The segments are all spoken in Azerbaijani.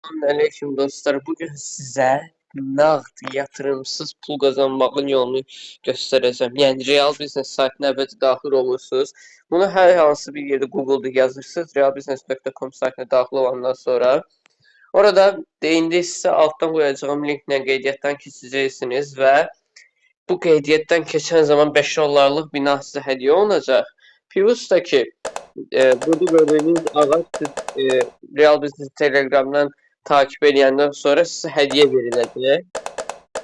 Selamünaleyküm dostlar. Bugün size nağd yatırımsız pul kazanmağın yolunu göstereceğim. Yani real business saytına əvvəlcə daxil olursunuz. Bunu hər hansı bir yerde Google'da yazırsınız. realbusiness.com saytına daxil olandan sonra orada indi sizə alttan qoyacağım linklə qeydiyyatdan keçəcəksiniz və bu qeydiyyatdan keçən zaman 5 dollarlıq bina sizə hədiyyə olunacaq. Plus da ki burada gördüğünüz ağaç Real Business Telegram'dan takip edenden sonra size hediye veriləcək.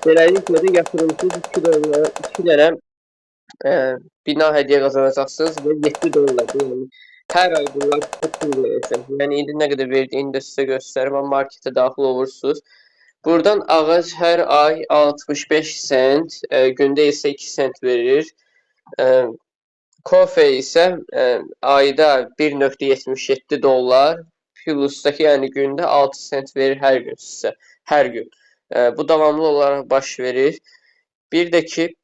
Beləliklə də yatırımsız 2 dolara 2 dənə bina hediye kazanacaqsınız və 7 dollar. Yəni hər ay bunlar pul verəcək. Yəni indi nə qədər verdiyini də sizə göstərim. Amma markete daxil olursunuz. Buradan ağac hər ay 65 sent, gündə isə 2 sent verir. Kofe ise ayda 1.77 dollar Plus'taki yani günde 6 sent verir her gün size. Her gün. Bu davamlı olarak baş verir. Bir de ki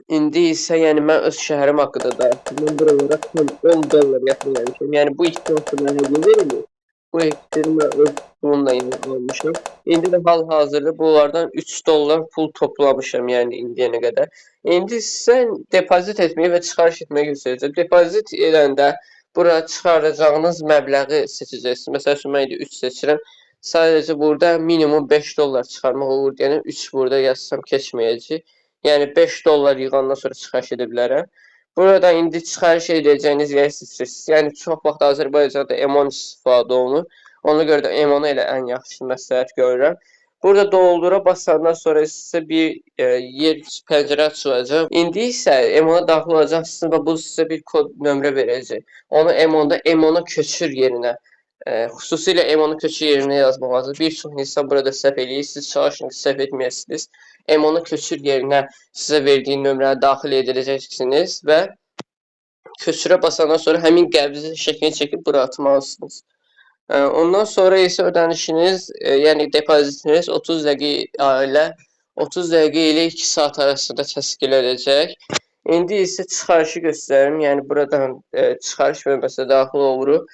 indi ise yani ben öz şəhərim haqqında da mən buralara tam 10 dollar yatırmışım. Yani bu iki haftada hediye verilir. Bu ekstremi öz bununla almışım. İndi de hal-hazırda bunlardan 3 dollar pul toplamışım yani indiyənə qədər. İndi sen depozit etmeyi ve çıxarış etmeyi göstereceğim. Depozit edəndə bura çıxaracağınız məbləği seçəcəksiniz. Mesela şu mən 3 seçirəm. Sadece burada minimum 5 dollar çıxarmaq olur. Yəni 3 burada yazsam keçməyəcək. Yəni 5 dollar yığandan sonra çıxarış edə bilərəm. Burada indi çıxarış edəcəyiniz yeri seçirsiniz. Yəni çox vaxt Azərbaycanda M10 istifadə olunur. Ona görə də M10 elə ən yaxşı məsləhət görürəm. Burada doldura basandan sonra sizə bir yer pəncərə açılacaq. İndi isə M10-a daxil olacaqsınız və bu sizə bir kod nömrə verəcək. Onu M10-da M10-a köçür yerinə. Xüsusilə M10-u köçür yerinə yazmaq lazım. Bir çox insan burada səhv eləyirsiniz. Çalışın ki, səhv etməyəsiniz. M10'u köçür yerine size verdiği nömrəni daxil ediləcəksiniz və köçürə basandan sonra həmin qəbzi şəklini çəkib bura atmalısınız. Ondan sonra isə ödənişiniz, yəni depozitiniz 30 dəqiqə ilə 2 saat arasında təsdiq edəcək. İndi isə çıxarışı göstərim. Yəni buradan çıxarış bölməsinə daxil oluruq.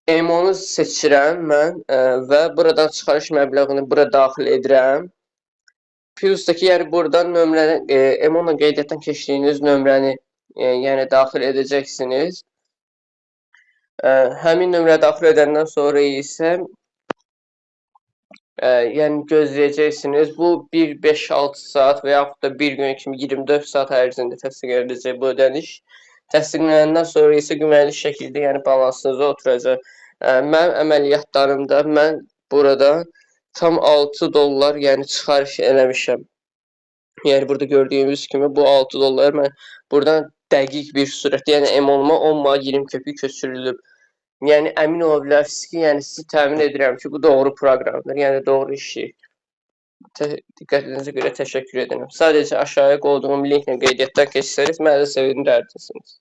M10'u seçirəm mən və buradan çıxarış məbləğini bura daxil edirəm. Plus'taki yani buradan nömrəni, M10'la qeydiyyatdan keçdiyiniz nömrəni yəni daxil edəcəksiniz. Həmin nömrə daxil edəndən sonra isə yəni gözləyəcəksiniz. Bu 1-5-6 saat və yaxud da bir gün kimi 24 saat ərzində təsdiq ediləcək bu ödəniş. Təsdiqlənəndən sonra isə güvənli şəkildə yəni balansınıza oturacaq. Mənim əməliyyatlarımda mən burada tam 6 dollar yəni çıxarış eləmişəm. Yəni burada gördüyünüz kimi bu 6 dollar mən buradan dəqiq bir sürətdə, yəni M10-ma 10 manat 20 köpük köçürülüb. Yəni əmin ola bilərsiniz ki, yəni sizi təmin edirəm ki, bu doğru proqramdır, yəni doğru işləyir. Diqqətinizə görə təşəkkür edirəm. Sadəcə aşağıya qoyduğum linklə qeydiyyatdan keçsəniz, mənə də sevindirərdiniz.